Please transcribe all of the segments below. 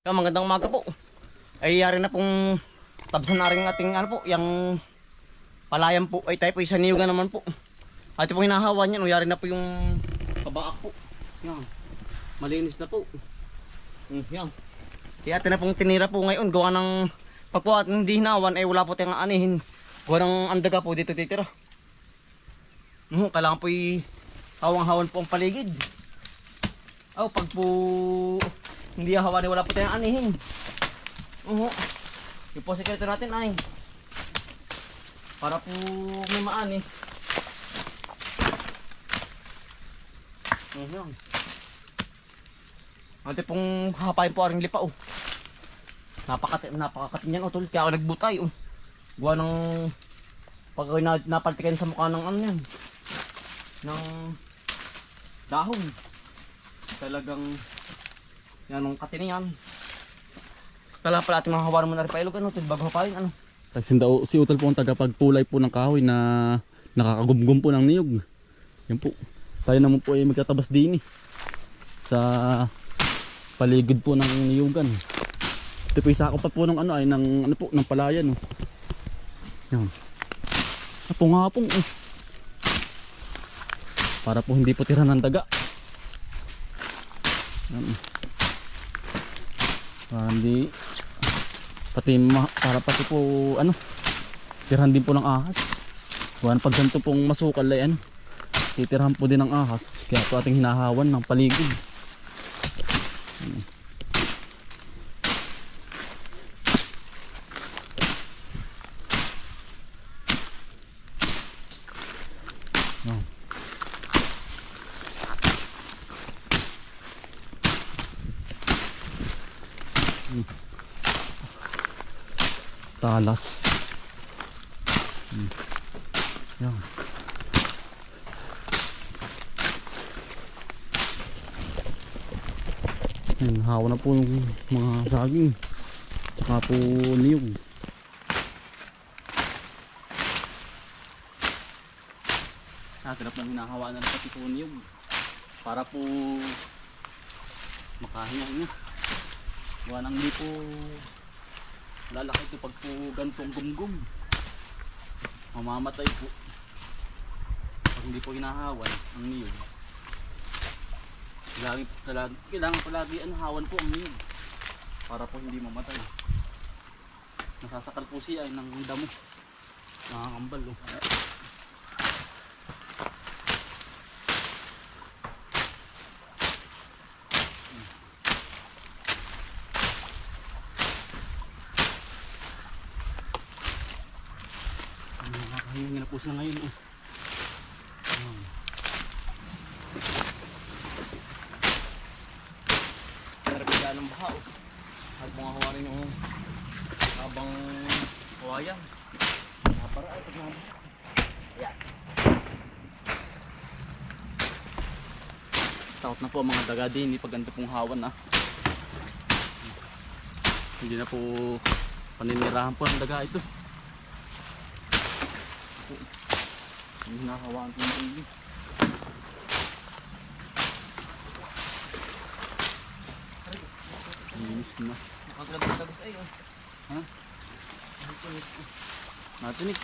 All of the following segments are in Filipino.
Magandang umaga po. Ay yari na pong tabsan na rin ating ano po, yung palayan po. Ay tayo po isa niyugan naman po. At po hinahawa niyan, yari na po yung kabaak po. Yan. Malinis na po. Yan. Kaya atin na pong tinira po ngayon. Gawa ng pag po at hindi hinawan ay wala po tayong anihin. Gawa ng andaga po dito titira. Kailangan po hawang-hawan po ang paligid. Pag po hindi hawanin wala po tayong anihin. Yung po sekreto natin ay para po may maani. Ate pong hapain po aring lipa. Napakakatin yan tol. Kaya ako nagbutay. Gawa ng pag napaltikan sa mukha ng ano yan, ng dahon. Talagang yan ang katin yan. Kala pala ating mga hawaran mo na rin pailog tol bago hapain Tagsinda si Utol po ang tagapagpulay po ng kahoy na nakakagumgum po ng niyog. Yan po. Tayo naman po ay magtatabas din sa paligid po ng niyugan. Ito po isa ko pa po ng ng palayan. Yan. Hapong-hapong para po hindi po tira ng daga. Yan. Para pati po tirahan din po ng ahas. Kuwan pag ganito pong masukal ay titirahan po din ng ahas. Kaya po ating hinahawan ng paligid. Talas. Yan. Yan, hawa na po yung mga saging. Tsaka po niyog. Sarap lang hinahawa na pati po niyog. Para po makahinga-hinga. Gawa nang hindi po lalaki ito pag po gantong gumgum. Mamamatay po pag hindi po hinahawan ang niyog. Kailangan palagi hawan po ang niyog para po hindi mamatay. Nasasakal po siya ng damo. Nakakambal Hingi na po sila ngayon. Narapida ng baha. At mga hawarin yung habang kawayan. Napara ay pag naman. Yan. Takot na po ang mga daga din. Hindi pag ganito pong hawan Hindi na po paninirahan po ang daga ito. Hinahawaan ko ng ibig. Linis na. Nakagabit-gabit ay Ha? Natinik.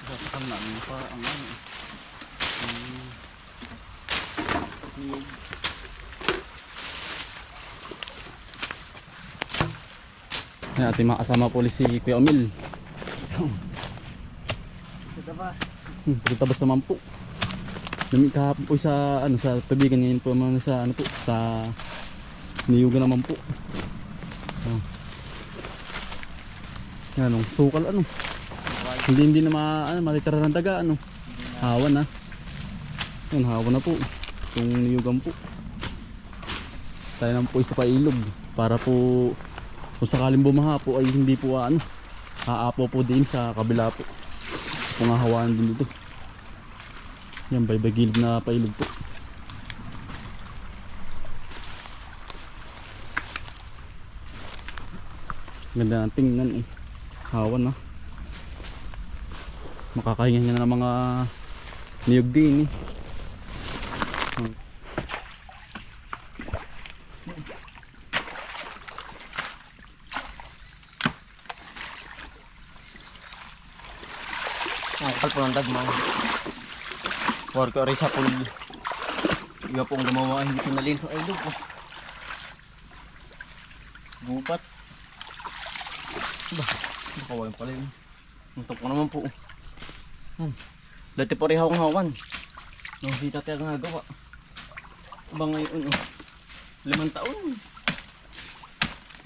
Sasakal namin pa ang niyog. Yan ating mga kasama po si Kuya Omil. Pagtabas naman po. Namit kahapon po sa sa tubigan ngayon po sa sa niyugan naman po. Yan sukal Hindi na matitira ng daga Hawan Yan hawan na po. Itong niyugan po. Tayo naman po isa pa ilog para po kung sakaling bumaha po ay hindi po aapo po din sa kabila po. Kung hahawaan din dito. Yan bay gilid na pailog po. Ganda ng tingnan eh. Hawan na. Makakahinga niya na ng mga niyog din eh. Ang kapal po ng dagmang. Huwag ko rin sa pool. Iba pong gumawa, hindi pinalil sa ilog po. Gubat. Ba, nakawain pala yun. Ang ko naman po. Dati po rin akong hawan. Nung si tatay ang nagawa. Ba ngayon 5 taon.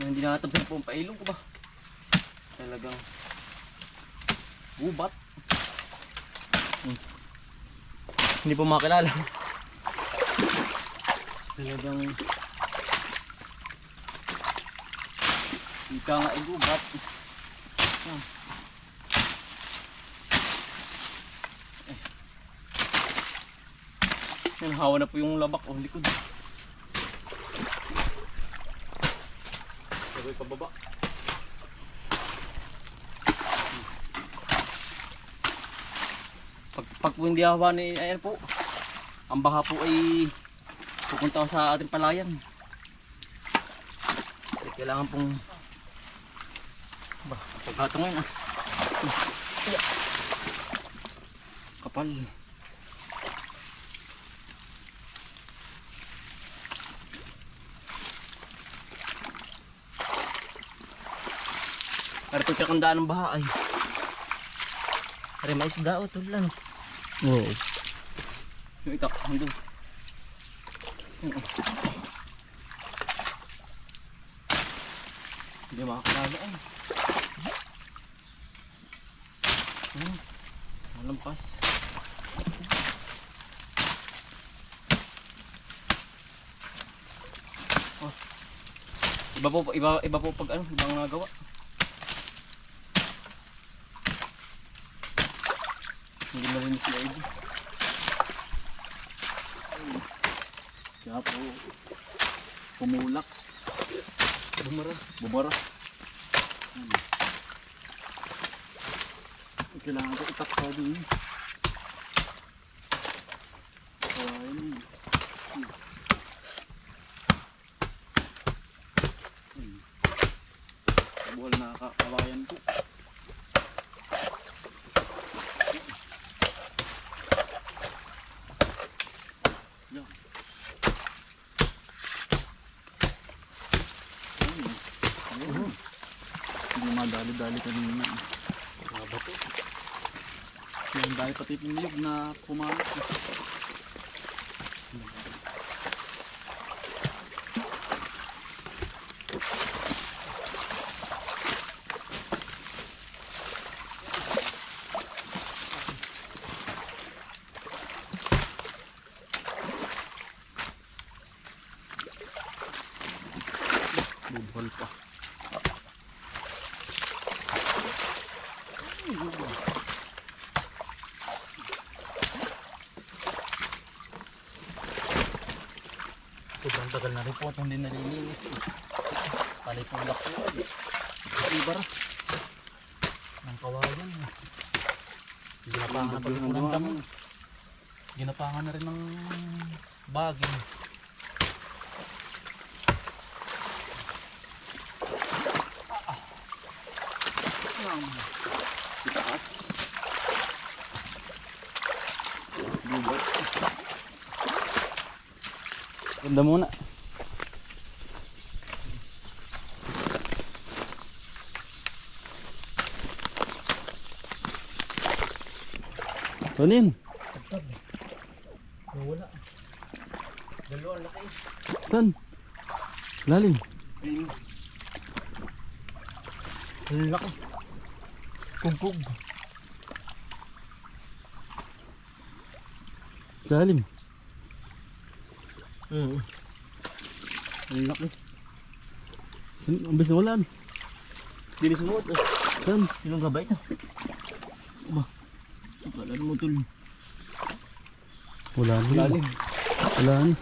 Hindi nakatabsan po ang pailog ko ba. Talagang gubat. Hindi po makilala. Talagang ika nga igubat. Yan, hawa na po yung labak o likod. Sabay pababa. Pag po hindi hawa ni ayan po, ang baha po ay pupunta sa ating palayan. Kailangan pong pagkatungin kapal. Para pagkakandaan ng baha ay may isda o tulan. Oo. Yung itak, hanggang hindi makakalala ay. Malampas. Oh. Iba po pag ano, ibang nagawa. Hindi malinis na ito. Kaya po pumulak. Bumara. Kailangan ko itakpa din. Kawain. Buwal na kawayan po. Hindi madali-dali kanina. Mga bato. Yan dahil pati piniyog na pumalit. Bubuhal pa. Sobrang tagal na rin po at hindi nalilinis eh. Palay po lak po. Ibar. Ng kawayan. Ginapangan na pag po ng damo. Ginapangan na rin ng baging. Itaas. Gubat. Ganda muna. Tonin. Wala. Dalawa laki. San? Lalim. Laki. Kugkug. Lalim. Ang laki. Ang bis wala. Dili sumuot. San? Ilang gabay ito? Ba? Wala mo tul. Wala na. Lalim. Wala na.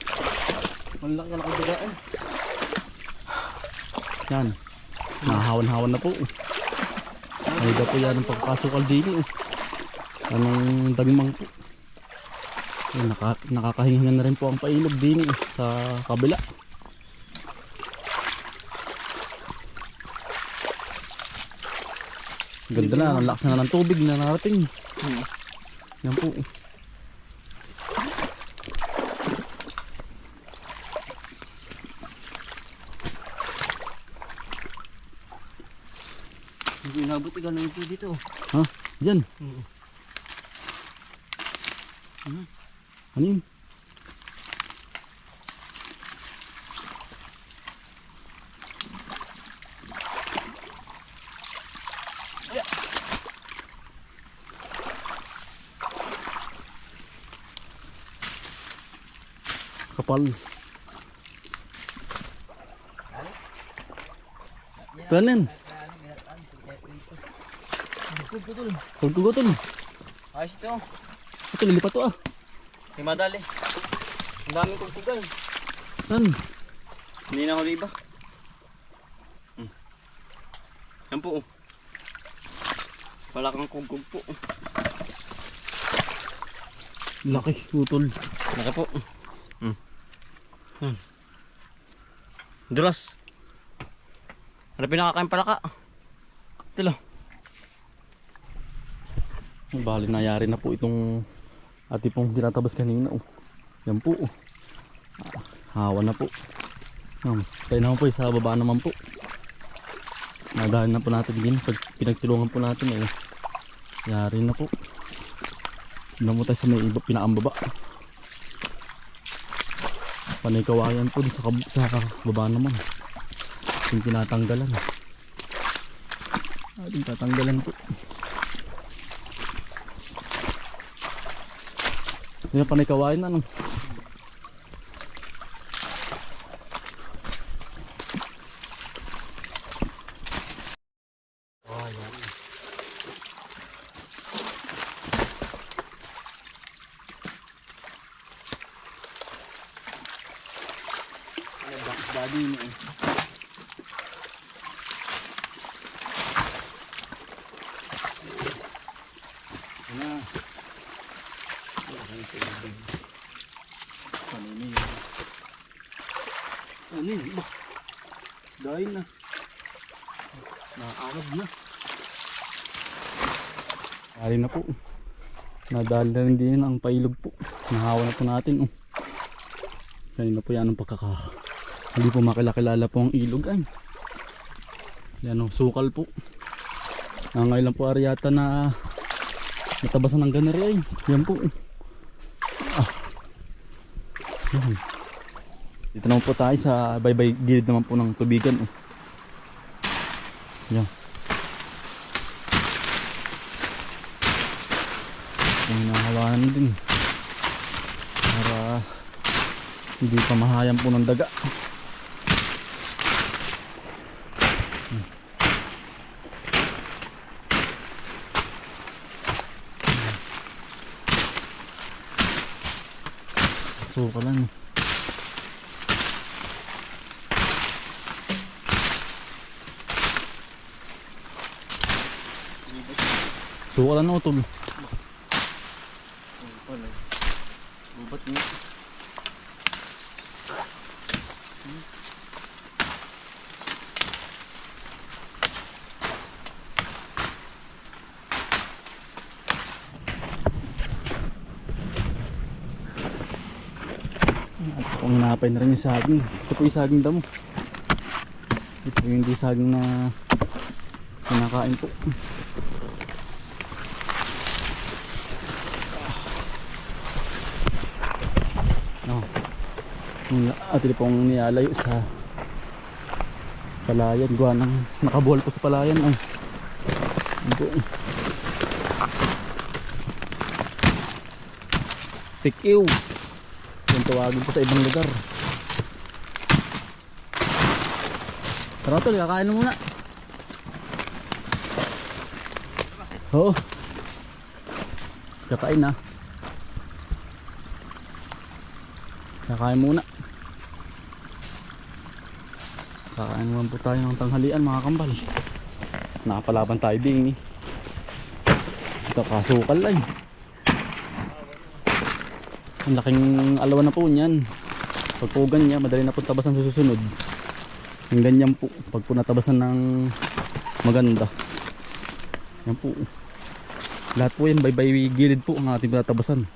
Ang laki na nakabigaan. Yan. Nahawan-hawan na po. Ay po yan ang pagkasukal din. Anong dagmang po. Ay, nakakahinga na rin po ang pailog din sa kabila. Ganda na, ang lakas na ng tubig na narating. Yan po. Hindi inabot gano'n yung dito. Ha? Diyan? Ano yun? Kapal. Ito yan. Pagkugutol. Ayos ito. Ito lilipat to ah. May madali. Ang daming kugkugan. Saan? Hindi na huli iba. Yan po. Wala kang kugkug po. Laki utol. Naka po. Dulas. Ano pinakakain palaka? Tilo. Bali nangyari na po itong ati pong tinatabas kanina. Oh. Yan po. Oh. Hawa na po. Tayo naman po sa baba naman po. Nadahan na po natin din. Pag pinagtulungan po natin eh. Yari na po. Tignan mo tayo sa may iba pinakambaba. Panay kawayan po sa baba naman. Yung tinatanggalan. Ating tatanggalan po. Yan panay kawayan ano. Daddy niya eh. Ano? Ano yun? Dahil na. Nakaarab na. Dahil na po. Nadahil na rin din ang pailog po. Nahawa na po natin. Oh. Kanina po yan ang hindi po makilakilala po ang ilog ay. Yan o, sukal po. Ngayon lang po ariyata na natabasan ng ganari ay. Yan po. Yan. Dito naman po tayo sa baybay gilid naman po ng tubigan. Yan. Yung nahawanan din. Para hindi pa mahayang po ng daga. Sukalan. Sukalan na utol. Bubat niya. Kung hinapay na rin yung saging. Ito po yung saging damo. Ito po yung hindi saging na kinakain po. Atin pong niyalayo sa palayan. Gawa ng nakabuhal po sa palayan. Ay. Tikiw. Yung tawagin po sa ibang lugar. Tara tol, kakain na muna. Oo. Kakain na. Kakain muna. Kakain naman po tayo ng tanghalian mga kambal. Nakapalaban tayo din eh. Ito kasukal lang. Ang laking alawan na po niyan. Pag po ganyan, madali na po tabasan sa susunod. Yung ganyan po, pag po natabasan ng maganda. Yan po. Lahat po yan, bay gilid po ang ating natabasan.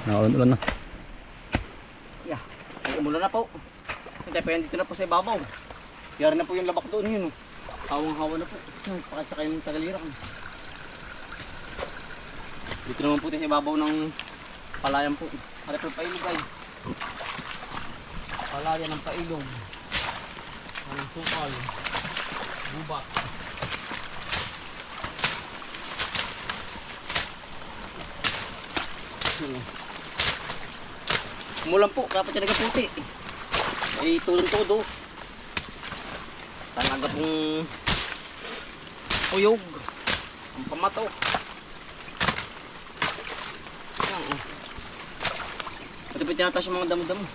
Naulan na. Yeah, ay umulan na po. Hindi pa yan dito na po sa ibabaw. Yari na po yung labak doon yun. Hawang-hawa na po. Pakita kayo ng tagalirang. Dito naman po tayo sa ibabaw ng palayan po. Harap ng pailog ay. Palayan ng pailog. Anong sukal. Gubat. Umulan po, kapag yan nagkaputi. Ay tudong-tudo. Talaga pong uyog. Ang pamato. Pati pa tinataas yung mga damo-damo.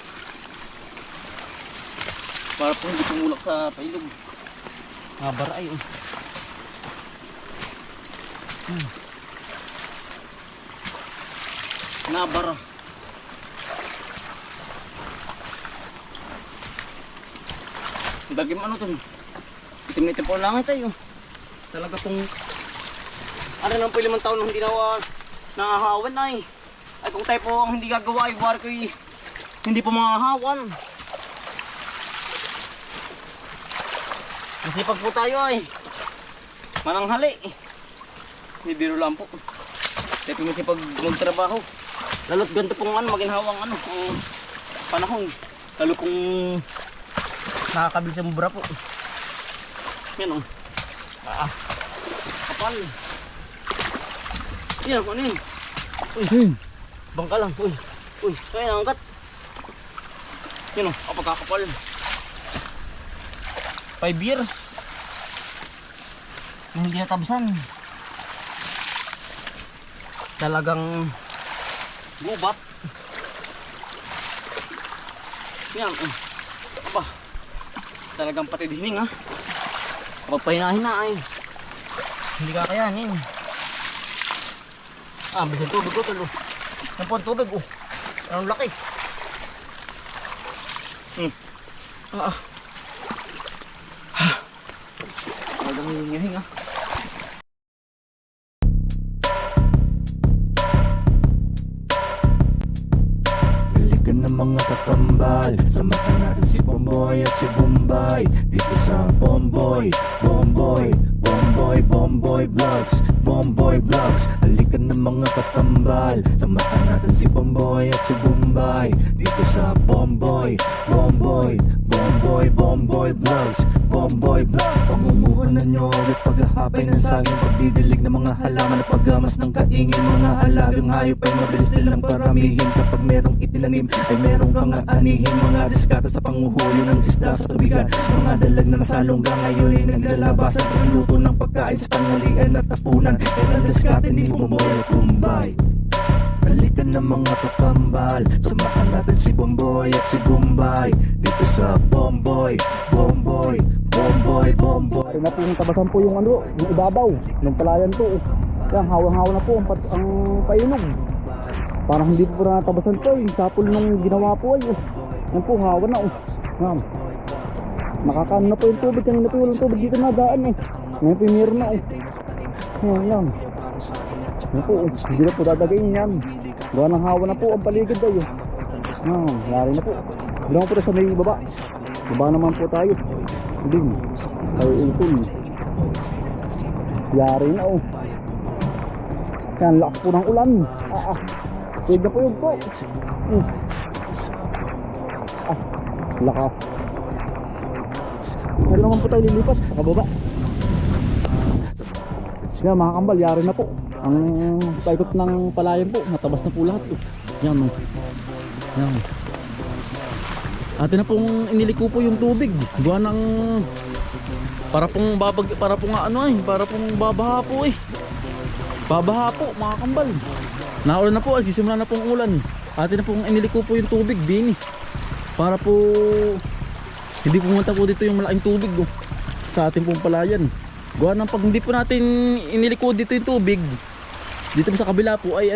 Para po hindi pumulak sa pailog. Nabara ay. Nabara. Dagim ano to? Itim-itim po ang langit tayo. Talaga pong ano nang po 5 taon na hindi nangahawan ay. Ay kung tayo po ang hindi gagawa ay buwari ko hindi po mangahawan. Masipag po tayo ay. Mananghali. May biro lang po. Tayo po masipag magtrabaho. Lalo't ganito pong maginhawang panahon. Lalo pong nakakabil sa mubra po. Yan o. Kapal. Yan ano yun. Uy. Bangka lang. Uy. Kaya nangangkat. Yan o. Kapagkakapal. 5 years. Hindi natabsan. Talagang gubat. Yan. Aba. Talagang pati dining ha. Kapag pahinahin na ay hindi kakayanin. Bisan tubig ko tulo. Yan po ang tubig Anong laki. Talagang hingahing ha. Mga kakambal, samahan natin si Bomboy at si Bombay dito sa Bomboy Vlogs. Halika na mga kakambal, samahan natin si Bomboy at si Bombay dito sa Bomboy Vlogs. Pamumuhan na nyo ulit paghahapay ng saging, pagdidilig ng mga halaman at paggamas ng kaingin. Mga alagang hayop ay mabilis nilang paramihin. Kapag merong itinanim ay merong kang aanihin. Mga diskata sa panguhuli ng isda sa tubigan. Mga dalag na nasalongga ngayon ay naglalabasan. Pagluto ng pagkain sa tanghalian at tapunan. Yan ang diskate ni Bomboy at Bombay. Halika na mga kakambal, samahan natin si Bomboy at si Bombay dito sa Bomboy. Ay na po yung tabasan po yung yung ibabaw ng palayan po. Yan, hawang-hawa na po ang painog. Parang hindi po na natabasan po yung sapol ng ginawa po ay. Yan po, hawa na Yan. Nakakaano na po yung tubig, kanina po yung tubig dito na daan Ngayon po yung meron na Yan. Yan po, hindi na po dadagayin yan. Gawa ng hawa na po ang paligid ay. Yari na po. Bilang po sa may baba. Baba naman po tayo. Hindi. Tayo utol. Yari na Yan, lakas po ng ulan. Huwag na po yung po. Lakas. Meron naman po tayo lilipat sa kababa. Sige mga kambal, yari na po. Ang paikot ng palayan po, natabas na po lahat Yan Yan. Atin na pong iniliko po yung tubig. Gawa ng para pong babaha po Babaha po mga kambal. Naulan na po, sisimula na pong ulan. Atin na pong iniliko po yung tubig din para po hindi pumunta po dito yung malaking tubig sa ating pong palayan. Gawa ng pag hindi po natin inilikod dito yung tubig, dito po sa kabila po ay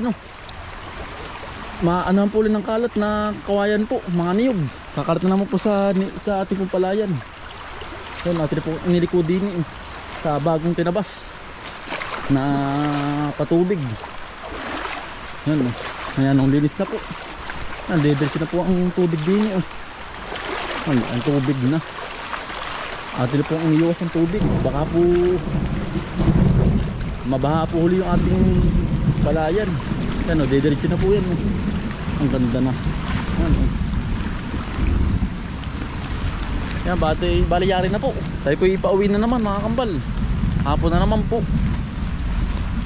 maanahan po ulit ng kalat na kawayan po, mga niyog. Kakalat na naman po sa ating pong palayan. So natin po inilikod din sa bagong tinabas na patubig. Yan ayan, ang linis na po. Nandidiretso na po ang tubig din ang tubig na. Atin po ang iwas ng tubig. Baka po mabaha po huli yung ating palayan. Yan didiretso na po yan. Ang ganda na. Yan, balayari na po. Tayo po ipauwi na naman mga kambal. Hapon na naman po.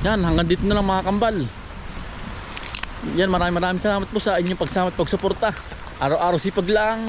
Yan, hanggang dito na lang mga kambal. Yan, maraming salamat po sa inyong pagsama at pagsuporta. Araw-araw sipag lang.